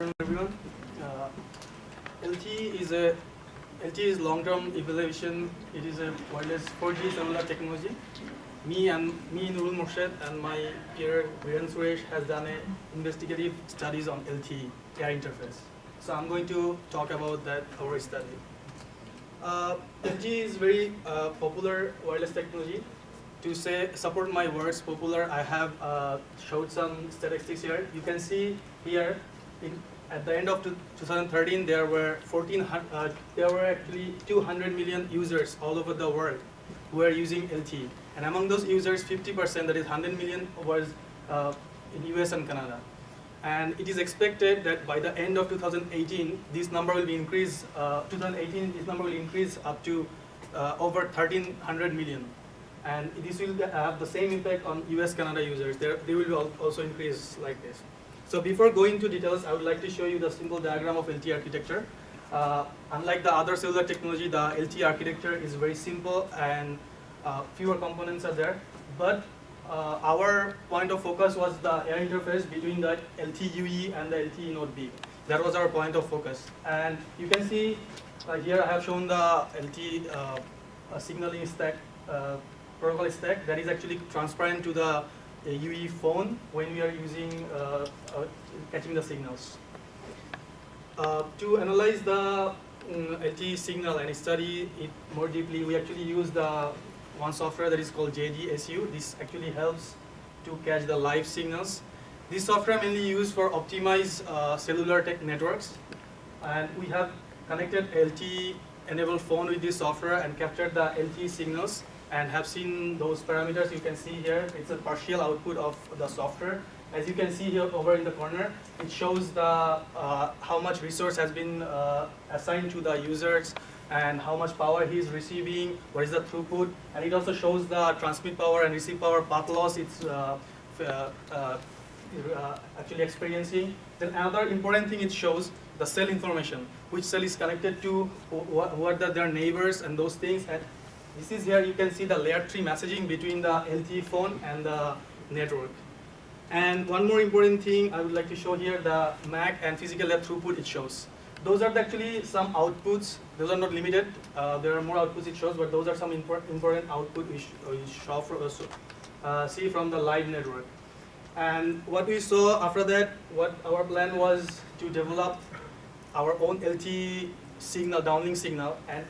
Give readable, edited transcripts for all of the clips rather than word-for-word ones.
Everyone. Uh, LTE is long-term evaluation. It is a wireless 4G cellular technology. Me, Nurul and my peer Viren Suresh has done a investigative studies on LTE Air Interface. So I'm going to talk about that our study. LTE is very popular wireless technology. To support my words popular, I have showed some statistics here. You can see here at the end of 2013, there were actually 200 million users all over the world who were using LTE, and among those users, 50%, that is 100 million, was in US and Canada. And it is expected that by the end of 2018, this number will be increased. 2018, this number will increase up to over 1,300 million. And this will have the same impact on US-Canada users. They will also increase like this. So before going into details, I would like to show you the simple diagram of LTE architecture. Unlike the other cellular technology, the LTE architecture is very simple and fewer components are there. But our point of focus was the air interface between the LTE UE and the LTE Node B. That was our point of focus. And you can see here I have shown the LTE signaling stack, protocol stack that is actually transparent to the UE phone when we are using catching the signals. To analyze the LTE signal and study it more deeply, we actually use the one software that is called JDSU. This actually helps to catch the live signals. This software mainly used for optimize cellular tech networks, and we have connected LTE enabled phone with this software and captured the LTE signals and have seen those parameters. You can see here, it's a partial output of the software. As you can see here over in the corner, it shows the how much resource has been assigned to the users and how much power he is receiving, what is the throughput, and it also shows the transmit power and receive power path loss it's actually experiencing. Then another important thing, it shows the cell information, which cell is connected to, what are their neighbors and those things. And this is here, you can see the layer 3 messaging between the LTE phone and the network. And one more important thing I would like to show here, the MAC and physical layer throughput it shows. Those are actually some outputs. Those are not limited. There are more outputs it shows, but those are some important output we see from the live network. And what we saw after that, what our plan was to develop our own LTE signal, downlink signal, and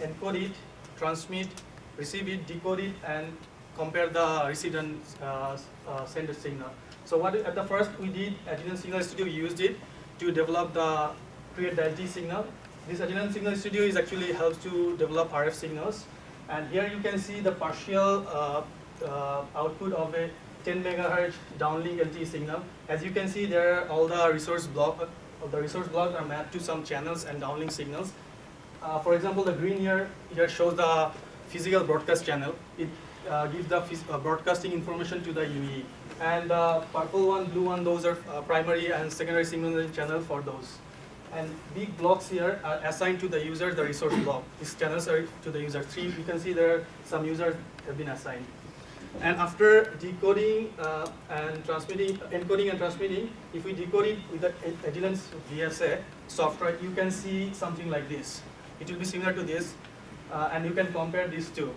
encode it, transmit, receive it, decode it, and compare the receive and send signal. So what at the first we did, Agilent Signal Studio, we used it to develop create the LTE signal. This Agilent Signal Studio is actually helps to develop RF signals. And here you can see the partial output of a 10 megahertz downlink LTE signal. As you can see, there are all the resource blocks are mapped to some channels and downlink signals. For example, the green here shows the physical broadcast channel. It gives the broadcasting information to the UE. And the purple one, blue one, those are primary and secondary signal channel for those. And big blocks here are assigned to the user, the resource block. These channels are to the user. You can see there are some users have been assigned. And after decoding and transmitting, encoding and transmitting, if we decode it with the Agilent's VSA software, you can see something like this. It will be similar to this, and you can compare these two.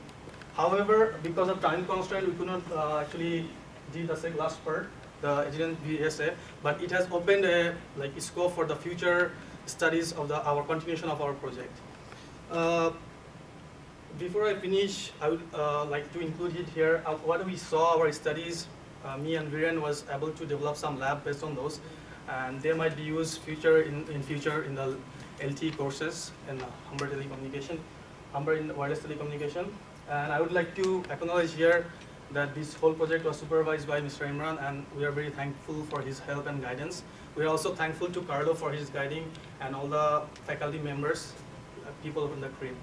However, because of time constraint, we could not actually do the last part, the Agilent VSA, but it has opened a scope for the future studies of our continuation of our project. Before I finish, I would like to include it here. What we saw our studies, me and Viren was able to develop some lab based on those, and they might be used in future in the LTE courses and Humber in wireless telecommunication. And I would like to acknowledge here that this whole project was supervised by Mr. Imran, and we are very thankful for his help and guidance. We are also thankful to Carlo for his guiding and all the faculty members, people from the crew.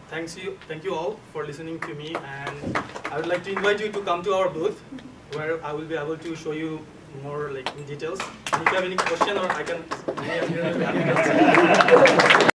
Thank you all for listening to me, and I would like to invite you to come to our booth, where I will be able to show you more in details. And if you have any question, or I can.